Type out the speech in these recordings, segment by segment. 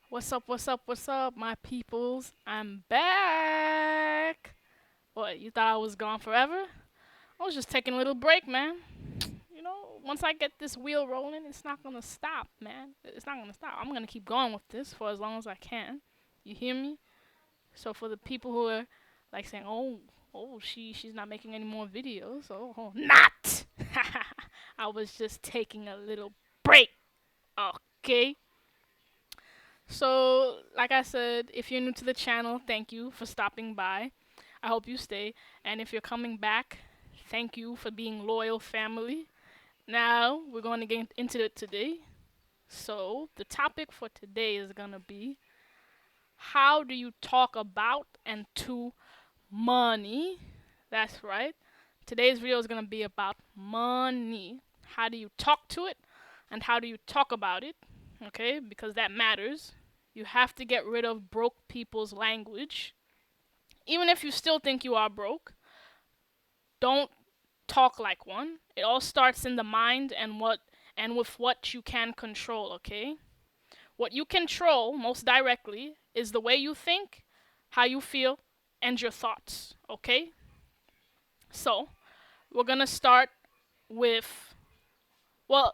What's up, my peoples? I'm back. What, you thought I was gone forever? I was just taking a little break, man. Once I get this wheel rolling, it's not gonna stop, man. It's not gonna stop. I'm gonna keep going with this for as long as I can. You hear me? So for the people who are like saying, "Oh, she's not making any more videos," not. I was just taking a little break. Okay. So, like I said, if you're new to the channel, thank you for stopping by. I hope you stay. And if you're coming back, thank you for being loyal family. Now, we're going to get into it today. So, the topic for today is going to be how do you talk about and to money? That's right. Today's video is going to be about money. How do you talk to it and how do you talk about it? Okay, because that matters. You have to get rid of broke people's language. Even if you still think you are broke, don't talk like one. It all starts in the mind and with what you can control, okay? What you control most directly is the way you think, how you feel, and your thoughts, okay? So, we're going to start with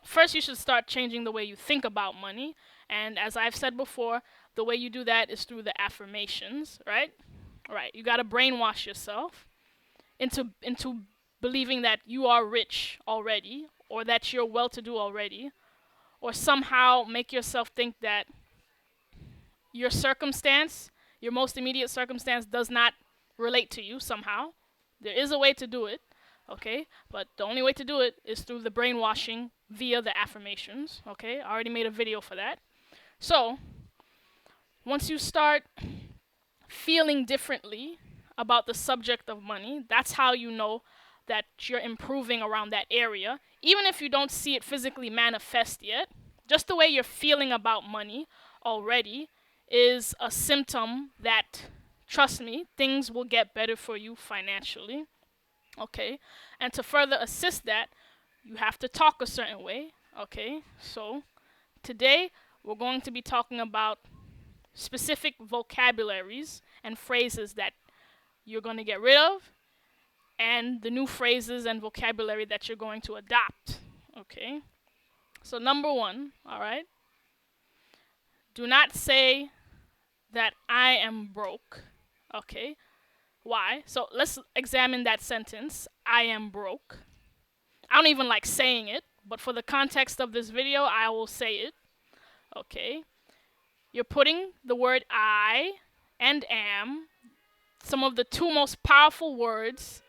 first you should start changing the way you think about money. And as I've said before, the way you do that is through the affirmations, right? Right. You got to brainwash yourself into believing that you are rich already or that you're well-to-do already or somehow make yourself think that your circumstance, your most immediate circumstance does not relate to you somehow. There is a way to do it, okay? But the only way to do it is through the brainwashing via the affirmations, okay? I already made a video for that. So, once you start feeling differently about the subject of money, that's how you know that you're improving around that area. Even if you don't see it physically manifest yet, just the way you're feeling about money already is a symptom that, trust me, things will get better for you financially. Okay? And to further assist that, you have to talk a certain way. Okay? So, today we're going to be talking about specific vocabularies and phrases that you're going to get rid of and the new phrases and vocabulary that you're going to adopt. Okay? So, number one, all right? Do not say that I am broke. Okay? Why? So, let's examine that sentence. I am broke. I don't even like saying it, but for the context of this video, I will say it. Okay? You're putting the word I and am, some of the two most powerful words,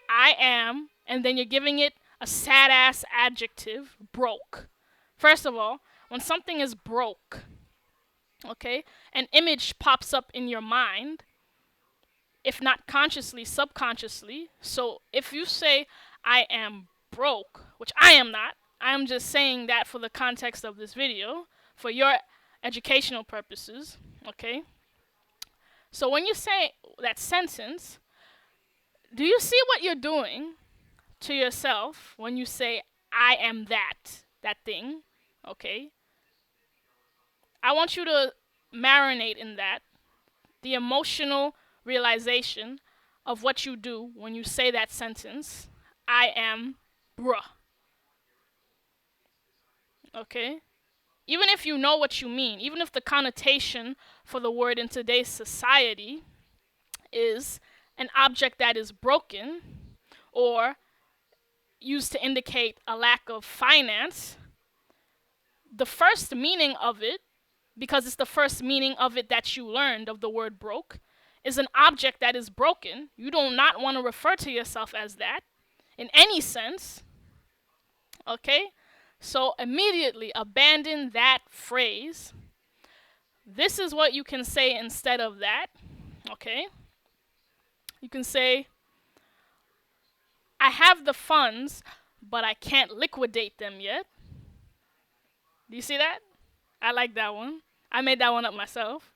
I am, and then you're giving it a sad ass adjective, broke. First of all, when something is broke, okay, an image pops up in your mind, if not consciously, subconsciously. So if you say, I am broke, which I am not, I am just saying that for the context of this video, for your educational purposes, okay? So when you say that sentence, do you see what you're doing to yourself when you say, I am that thing, okay? I want you to marinate in that, the emotional realization of what you do when you say that sentence, I am bruh, okay? Even if you know what you mean, even if the connotation for the word in today's society is an object that is broken or used to indicate a lack of finance, the first meaning of it, because it's the first meaning of it that you learned of the word broke, is an object that is broken. You do not want to refer to yourself as that in any sense. Okay? So immediately abandon that phrase. This is what you can say instead of that. Okay? You can say, I have the funds, but I can't liquidate them yet. Do you see that? I like that one. I made that one up myself.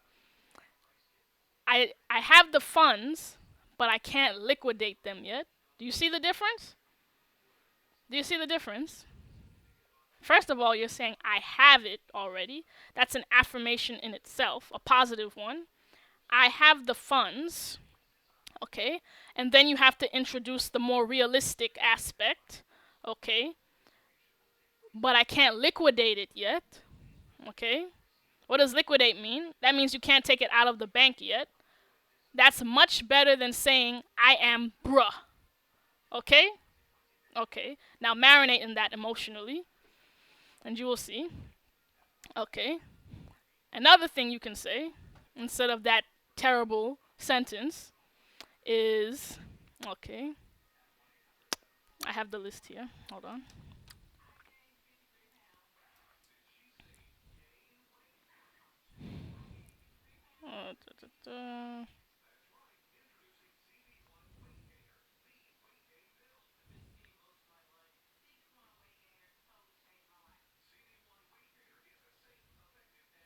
I have the funds, but I can't liquidate them yet. Do you see the difference? Do you see the difference? First of all, you're saying, I have it already. That's an affirmation in itself, a positive one. I have the funds, okay? And then you have to introduce the more realistic aspect, okay? But I can't liquidate it yet, okay? What does liquidate mean? That means you can't take it out of the bank yet. That's much better than saying, I am bruh, okay? Okay, now marinate in that emotionally, and you will see. Okay, another thing you can say, instead of that terrible sentence, is, okay, I have the list here. Hold on. Da, da, da.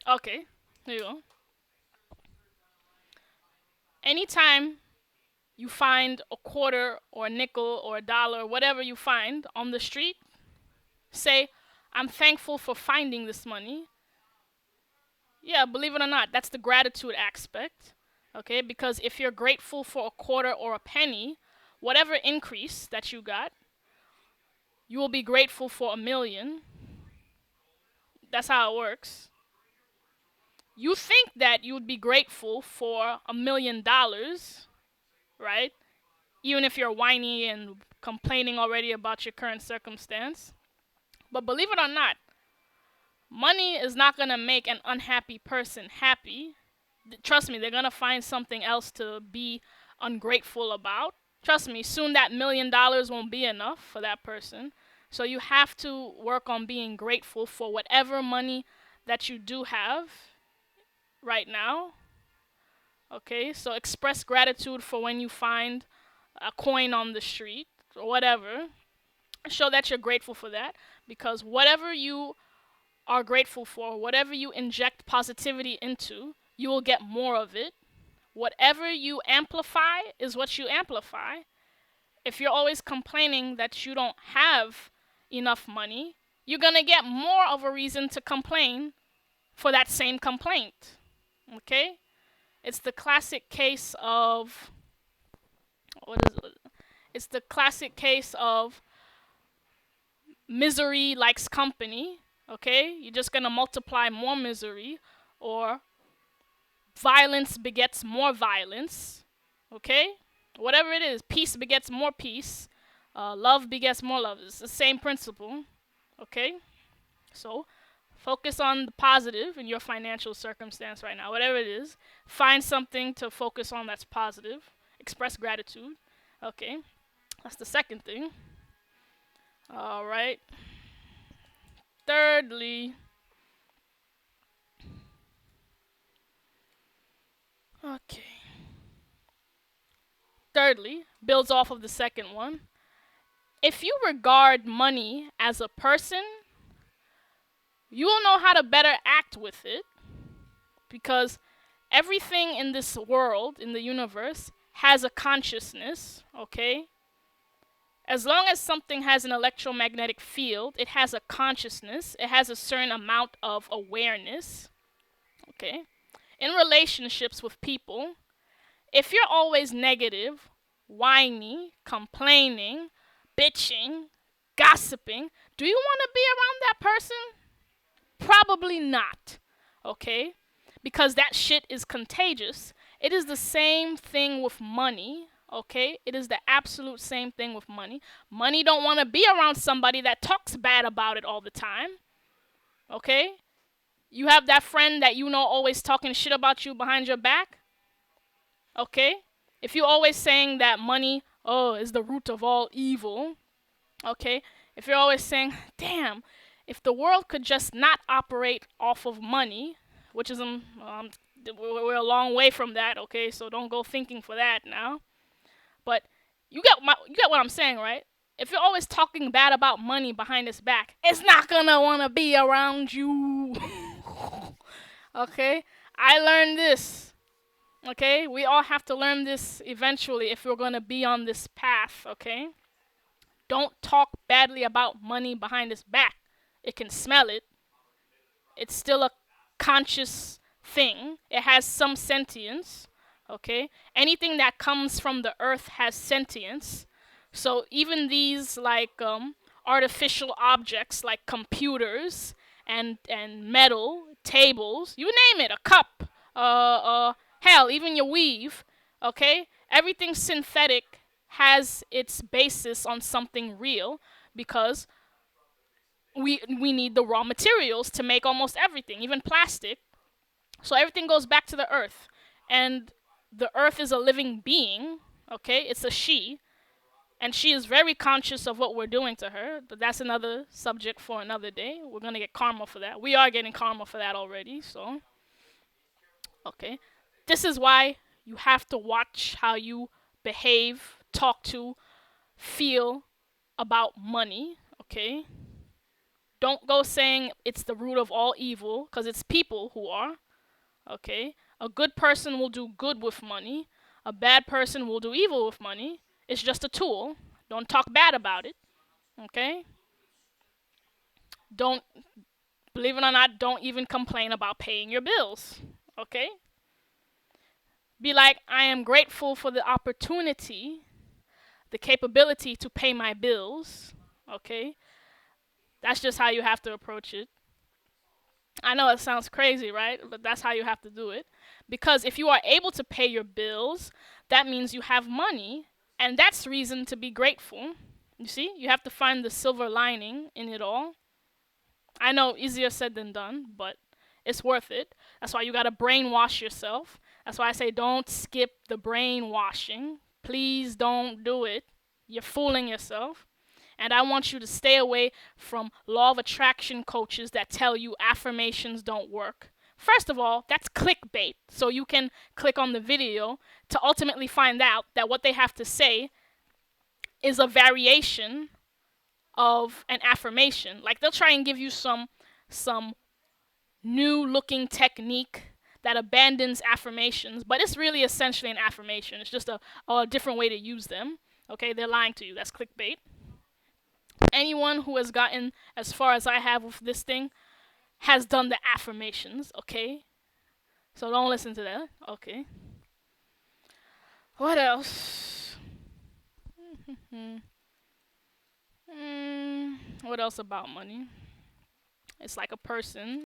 Okay, here you go. Anytime you find a quarter or a nickel or a dollar, whatever you find on the street, say, I'm thankful for finding this money. Yeah, believe it or not, that's the gratitude aspect. Okay, because if you're grateful for a quarter or a penny, whatever increase that you got, you will be grateful for a million. That's how it works. You think that you would be grateful for $1 million, right? Even if you're whiny and complaining already about your current circumstance. But believe it or not, money is not going to make an unhappy person happy. Trust me, they're going to find something else to be ungrateful about. Trust me, soon that $1 million won't be enough for that person. So you have to work on being grateful for whatever money that you do have right now. Okay, so express gratitude for when you find a coin on the street or whatever. Show that you're grateful for that, because whatever you are grateful for, whatever you inject positivity into, you will get more of it. Whatever you amplify is what you amplify. If you're always complaining that you don't have enough money, you're going to get more of a reason to complain for that same complaint. Okay? It's the classic case of, what is it? It's the classic case of misery likes company. Okay? You're just going to multiply more misery, or violence begets more violence. Okay? Whatever it is, peace begets more peace. Love begets more love. It's the same principle. Okay? So, focus on the positive in your financial circumstance right now. Whatever it is, find something to focus on that's positive. Express gratitude. Okay? That's the second thing. All right. Thirdly, okay. Thirdly, builds off of the second one. If you regard money as a person, you will know how to better act with it, because everything in this world, in the universe, has a consciousness, okay? As long as something has an electromagnetic field, it has a consciousness, it has a certain amount of awareness, okay? In relationships with people, if you're always negative, whiny, complaining, bitching, gossiping, do you want to be around that person? Probably not, okay? Because that shit is contagious. It is the same thing with money, okay? It is the absolute same thing with money. Money don't want to be around somebody that talks bad about it all the time, okay? You have that friend that you know always talking shit about you behind your back, okay? If you're always saying that money, oh, is the root of all evil, okay? If you're always saying, damn, if the world could just not operate off of money, which is, we're a long way from that, okay? So don't go thinking for that now. But you get what I'm saying, right? If you're always talking bad about money behind its back, it's not gonna wanna be around you. Okay? I learned this. Okay? We all have to learn this eventually if we're gonna be on this path, okay? Don't talk badly about money behind its back. it can smell it, it's still a conscious thing. It has some sentience. Okay? Anything that comes from the earth has sentience. So even these like artificial objects like computers and metal, tables, you name it, a cup, hell, even your weave, okay? Everything synthetic has its basis on something real because we need the raw materials to make almost everything, even plastic. So everything goes back to the earth. And the earth is a living being, okay? It's a she, and she is very conscious of what we're doing to her, but that's another subject for another day. We're going to get karma for that. We are getting karma for that already, so okay. This is why you have to watch how you behave, talk to, feel about money, okay? Don't go saying it's the root of all evil, because it's people who are, okay? A good person will do good with money. A bad person will do evil with money. It's just a tool. Don't talk bad about it, okay? Don't, believe it or not, don't even complain about paying your bills, okay? Be like, I am grateful for the opportunity, the capability to pay my bills, okay? That's just how you have to approach it. I know it sounds crazy, right? But that's how you have to do it. Because if you are able to pay your bills, that means you have money, and that's reason to be grateful. You see, you have to find the silver lining in it all. I know easier said than done, but it's worth it. That's why you got to brainwash yourself. That's why I say don't skip the brainwashing. Please don't do it. You're fooling yourself. And I want you to stay away from law of attraction coaches that tell you affirmations don't work. First of all, that's clickbait. So you can click on the video to ultimately find out that what they have to say is a variation of an affirmation. Like they'll try and give you some new looking technique that abandons affirmations, but it's really essentially an affirmation. It's just a different way to use them. Okay, they're lying to you. That's clickbait. Anyone who has gotten as far as I have with this thing has done the affirmations, okay? So don't listen to that. Okay. What else? What else about money? It's like a person.